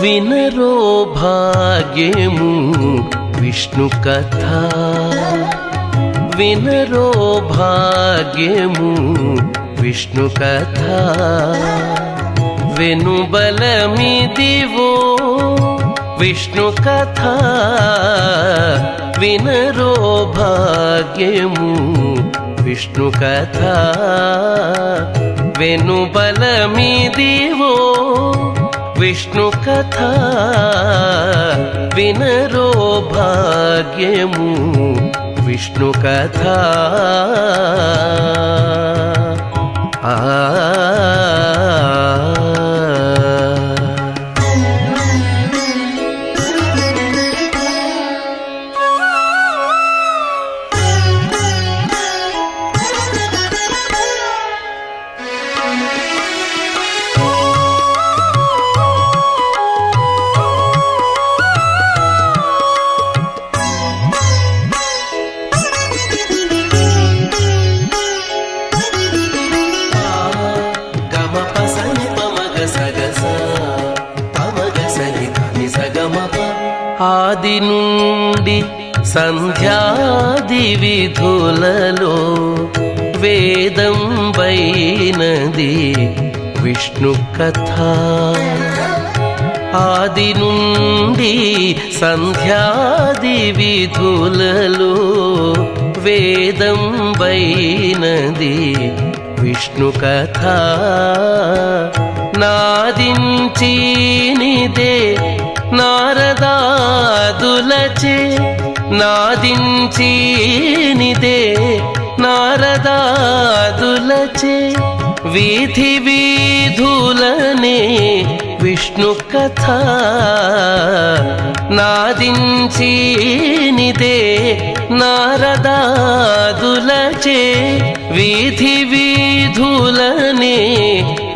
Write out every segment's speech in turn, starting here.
వినరో భాగ్యము విష్ణు కథ, వినరో భాగ్యము విష్ణు కథ. వెనుబలమిదివో విష్ణు కథ, వినరో భాగ్యము విష్ణు కథ. వెనుబలమిదివో విష్ణు కథ, వినరో భాగ్యము విష్ణు కథ. ఆది నుండి సంధ్యాది విధులలో వేదం వైనది విష్ణు కథ. ఆది నుండి సంధ్యాది విధులలో వేదం వైనది విష్ణు కథ. నాదించినిదే నారదాదులచే, నాదించినిదే నారదాదులచే వీధి వీధులనే విష్ణు కథ. నాదించినిదే నారదాదులచే వీధి వీధులనే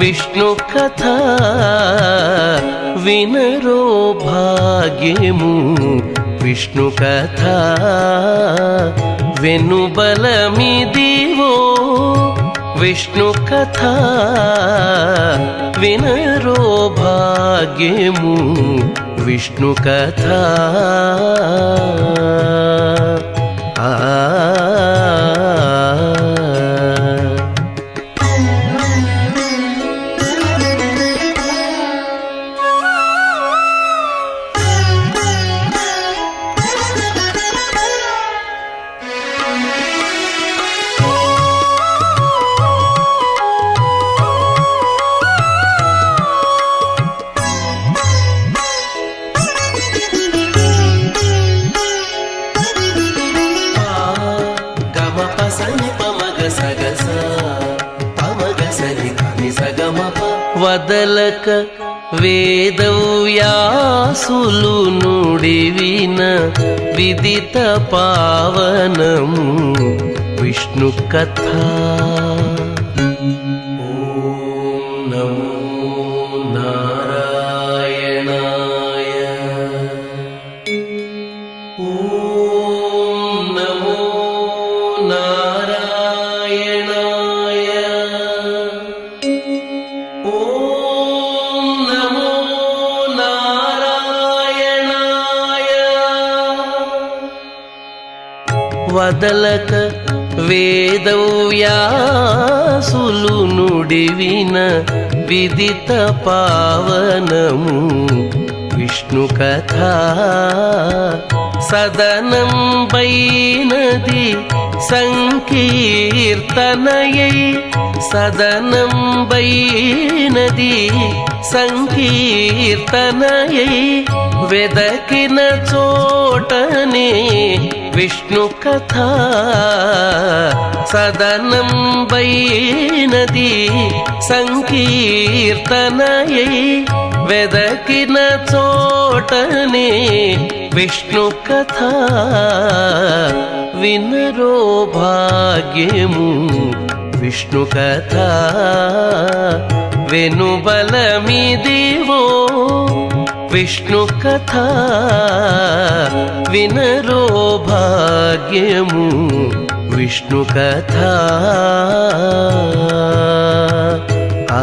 విష్ణు కథ. వినరో భాగ్యము విష్ణు కథ. వెనుబలమిదివో విష్ణు కథ, వినరో భాగ్యము విష్ణు కథ. వదలక వేదవ్యాసులు నుడివిన విదిత పావనము విష్ణు కథ. ఓం నమో నారాయణాయ, ఓం నమో నారాయణాయ, ఓం నమో నారాయణాయ. వదలక వేదవ్యాసులు నుడివిన విదిత పావనము విష్ణు కథ. సదనం వైనది సంకీర్తనయై, సదనం వైనది సంకీర్తనయై వెదకిన చోటనే విష్ణు కథ. సదనం వైనది సంకీర్తనయై వెదకిన చోటనే విష్ణు కథ. వినరో భాగ్యము విష్ణు కథ. వెనుబలమిదివో విష్ణు కథ, వినరో భాగ్యము విష్ణు కథ. ఆ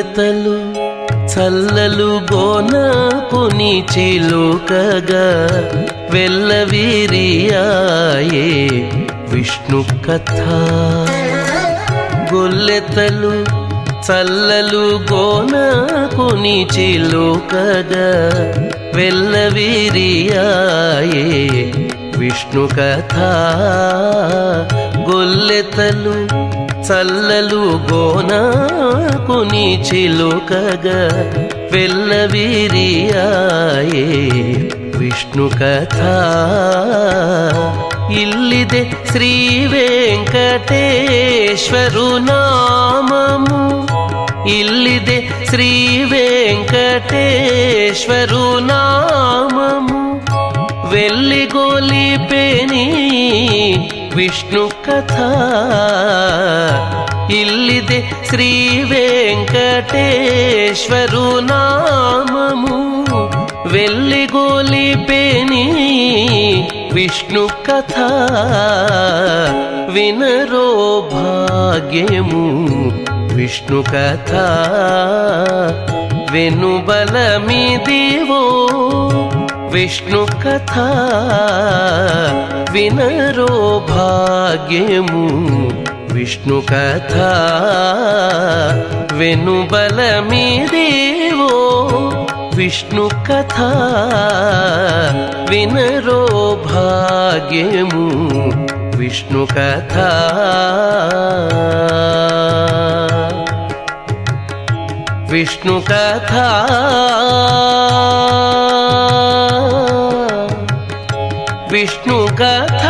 గొల్లెతలు చల్లలు గోనకుని చిలుకగా వెల్లవీరియాయే విష్ణు కథ. గొల్లెతలు చల్లలు గోనకుని చిలుకగా వెల్లవీరియాయే విష్ణు కథ. గొల్లెతలు చల్లలు గోనకుని చిలుకగా వెల్లవీరియాయే విష్ణು కథ. ఇల్లిదే శ్రీ వెంకటేశ్వరు నామము, ఇల్లిదే శ్రీ వెంకటేశ్వరు నామము, వెల్లిగొలిపెని విష్ణు కథ. ఇల్లిదే శ్రీ వెంకటేశ్వరు నామము, వెల్లిగొలిపెని విష్ణు కథ. వినరో భాగ్యము విష్ణు కథ. వెనుబలమిదివో విష్ణు కథ. వినరో భాగ్యము విష్ణు కథ. వెనుబలమిదివో విష్ణు కథ. వినరో భాగ్యము విష్ణు కథ. విష్ణు కథ. విష్ణు కథ.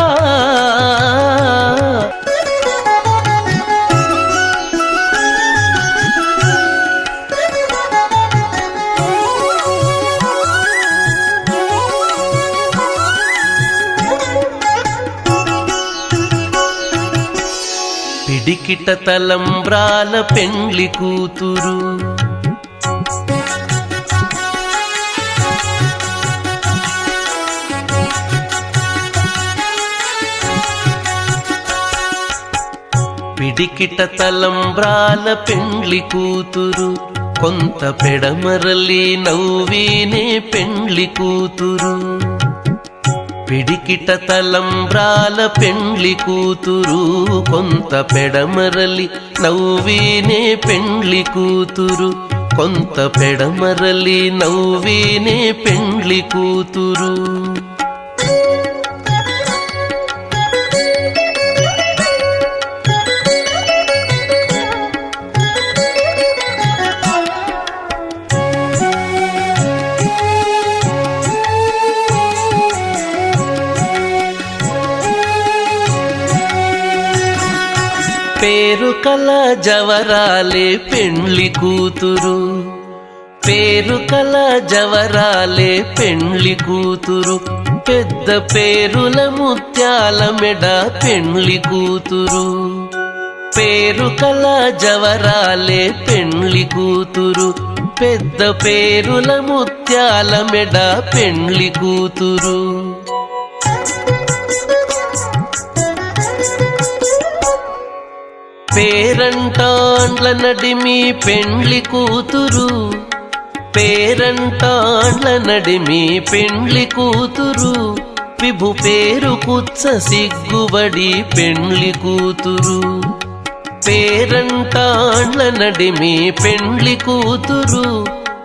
పిడికిట తలంబ్రాల పెండ్లి కూతురు, పిడికిట తలంబ్రాల పెండ్లి కూతురు, కొంత పెడమరలి నవ్వినే పెండ్లి కూతురు. పిడికిట తలంబ్రాల పెండ్లి కూతురు, కొంత పెడమరలి నవ్వినే పెండ్లి కూతురు, కొంత పెడమరలి నవ్వినే పెండ్లి కూతురు. పేరు కల జవరాలే పెండ్లి కూతురు, పేరు కల జవరాలే పెండ్లి కూతురు, పెద్ద పేరుల ముత్యాల మెడ పెండ్లి కూతురు. పేరు కల జవరాలే పెండ్లి కూతురు, పెద్ద పేరుల ముత్యాల మెడ పెండ్లి కూతురు. పేరంటాండ్ల నడిమి పెండ్లి కూతురు, పేరంటాండ్ల నడిమి పెండ్లి కూతురు, విభు పేరు కుచ్చ సిగ్గుబడి పెండ్లి కూతురు. పేరంటాండ్ల నడిమి పెండ్లి కూతురు,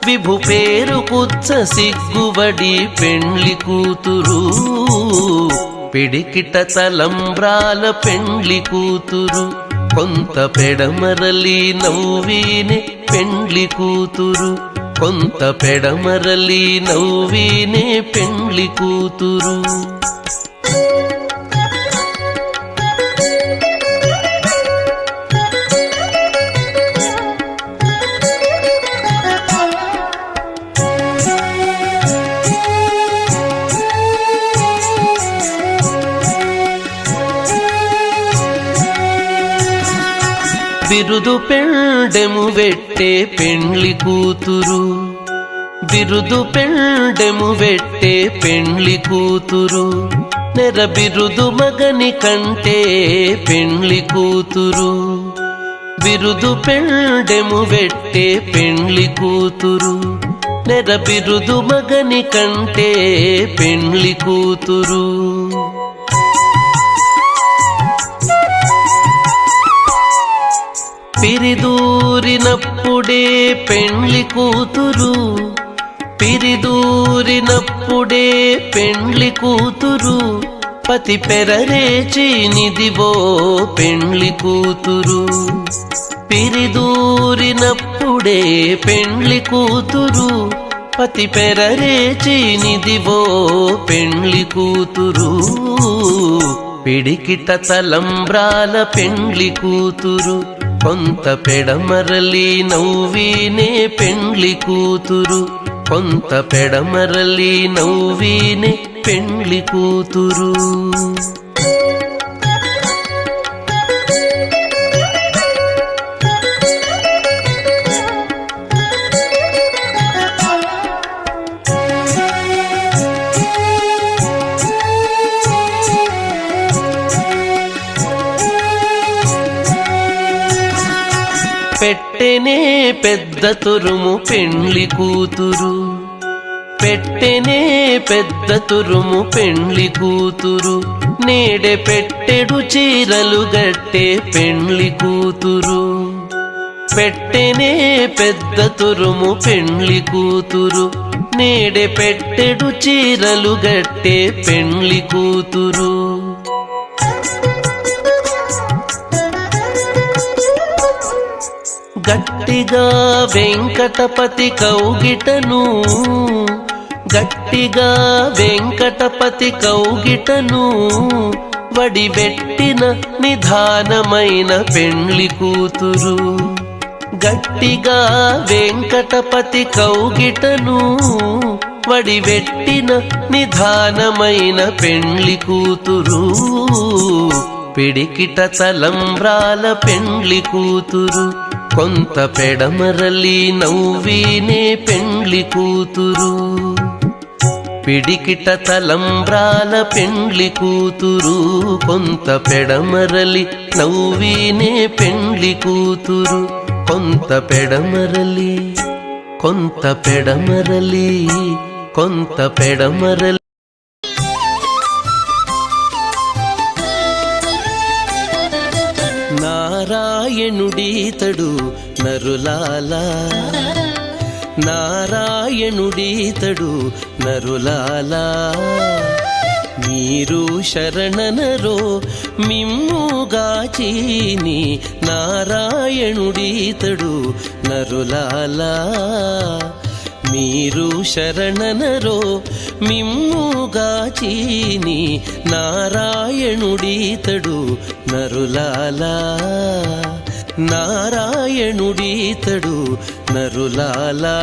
విభు పేరు కుచ్చ సిగ్గుబడి పెండ్లి కూతురు. పిడికిట తలంబ్రాల పెండ్లి కూతురు, కొంత పెడమరలి నవ్వినే పెండ్లి కూతురు, కొంత పెడమరలి నవ్వినే పెండ్లి కూతురు. బిరుదు పెండెము వెట్టే పెండ్లి కూతురు, బిరుదు పెండెము వెట్టే పెండ్లి కూతురు, నెర బిరుదు మగని కంటే పెండ్లి కూతురు. బిరుదు పెండెము వెట్టే పెండ్లి కూతురు నెర బిరుదు మగని కంటే పెండ్లి కూతురు పిరిదూరినప్పుడే పెండ్లి కూతురు పిరిదూరినప్పుడే పెండ్లి కూతురు పతి పెరరేచి నిదివో పెండ్లి కూతురు పిరిదూరినప్పుడే పెండ్లి కూతురు పతి పెరరేచి నిదివో పెండ్లి కూతురు పిడికిట తలంబ్రాల పెండ్లి కూతురు కొంత పెడమరలి నవ్వినే పెండ్లి కూతురు కొంత పెడమరలి నవ్వినే పెండ్లి కూతురు పెట్టెనే పెద్ద తురుము పెండ్లి కూతురు పెట్టెనే పెద్ద తురుము పెండ్లి కూతురు నేడే పెట్టెడు చీరలు గట్టే పెండ్లి కూతురు పెట్టెనే పెద్ద తురుము పెండ్లి కూతురు నేడే పెట్టెడు చీరలు గట్టే పెండ్లి కూతురు గట్టిగా వెంకటపతి కౌగిటను గట్టిగా వెంకటపతి కౌగిటను వడిబెట్టిన నిధానమైన పెండ్లి కూతురు గట్టిగా వెంకటపతి కౌగిటను వడిబెట్టిన నిధానమైన పెండ్లి కూతురు పిడికిట తలంబ్రాల పెండ్లి కూతురు కొంత పెడమరలి నవ్వినే పెండ్లి కూతురు పిడికిట తలంబ్రాల పెండ్లి కూతురు కొంత పెడమరలి నవ్వినే పెండ్లి కూతురు కొంత పెడమరలి కొంత పెడమరలి కొంత పెడమరలి నారాయణుడీతడు నరులాలా నారాయణుడీతడు నరులాలా మీరు శరణనరో మిమ్ముగాచీని నారాయణుడీతడు నరులాలా మీరు శరణనరో మిమ్ముగాచీని నారాయణుడీతడు నరులాలా నారాయణుడీతడు నరులాలా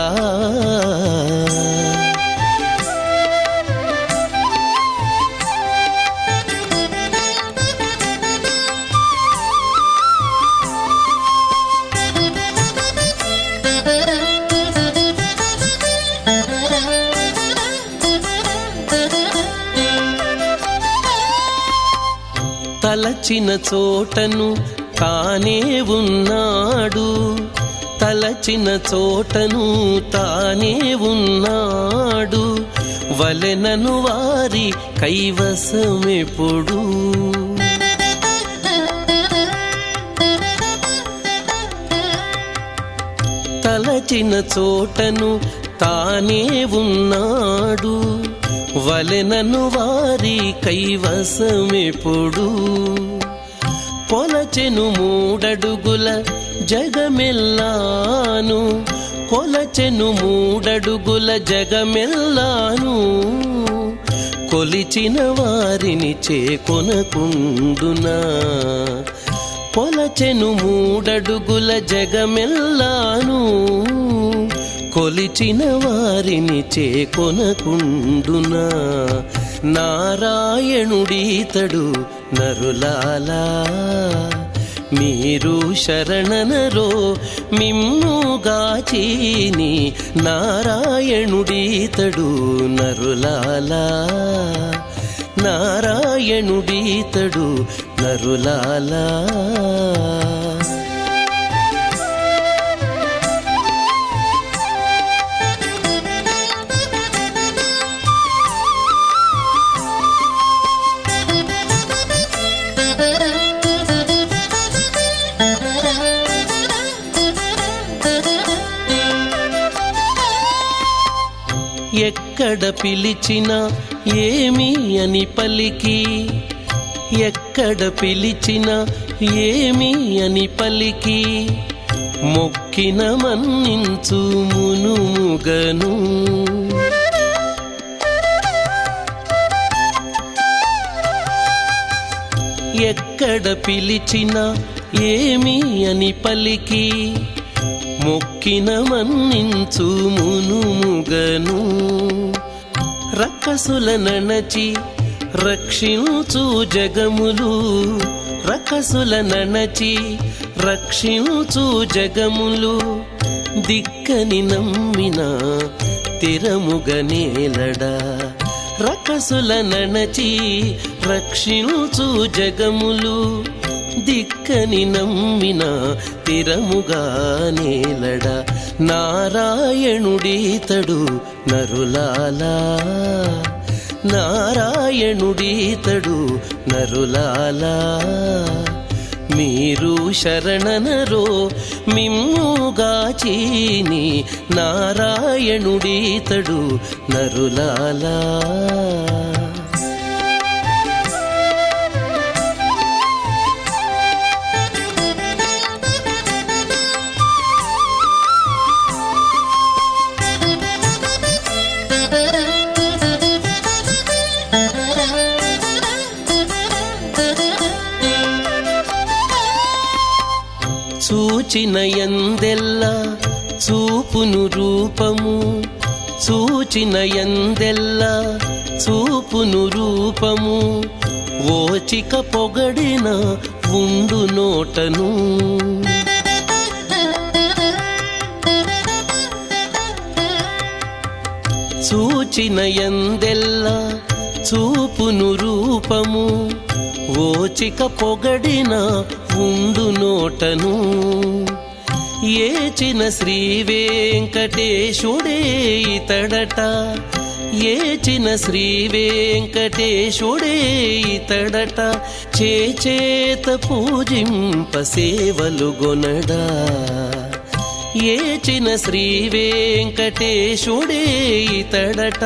తలచిన చోటను తానే ఉన్నాడు తలచిన చోటను తానే ఉన్నాడు వలెనను వారి కైవసమెప్పుడు తలచిన చోటను తానే ఉన్నాడు వలెనను వారి కైవసమెప్పుడు కొలచెను మూడడుగుల జగమెల్లాను కొలచెను మూడడుగుల జగమెల్లాను కొలిచిన వారిని చేకొనకుండునా కొలచెను మూడడుగుల జగమెల్లాను కొలిచిన వారిని చేకొనకుండునా నారాయణుడీతడు నరులాలా మీరు శరణనరో మిమ్ముగాచీని నారాయణుడీతడు నరులాలా నారాయణుడీతడు నరులాలా ఎక్కడ పిలిచినా ఏమి అని పలికి, ఎక్కడ పిలిచినా ఏమి అని పలికి, మొక్కిన మన్నించు మునుముగను. ఎక్కడ పిలిచినా ఏమి అని పలికి, మొక్కిన మన్నించు మునుముగను. రక్కసుల నణచి రక్షించు జగములు, రక్కసుల నణచి రక్షించు జగములు, దిక్కని నమ్మిన తిరముగనేలడా. రక్కసుల నణచి రక్షించు జగములు, దిక్కని నమ్మిన తిరముగా నేలడా. నారాయణుడీతడు నరులాలా, నారాయణుడీతడు నరులాలా. మీరు శరణనరో మిమ్ముగాచీని, నారాయణుడీతడు నరులాలా. చూచిన యందెల్లా చూపును రూపము, చూచిన యందెల్లా చూపును రూపము, ఓచిక పొగడిన ఉండు నోటను. చూచిన యందెల్లా చూపును రూపము, ఓచిక పొగడిన ఉండు నోటను. ఏచిన శ్రీ వెంకటేశుడే ఇతడట, ఏచిన శ్రీ వెంకటేశుడే ఇతడట. చేచేత పూజింప సేవలు గొనడా. ఏచిన శ్రీ వెంకటేశుడే ఇతడట,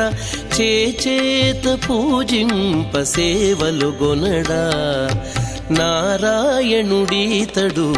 చేచేత పూజింప సేవలు గొనడా. నారాయణుడీతడు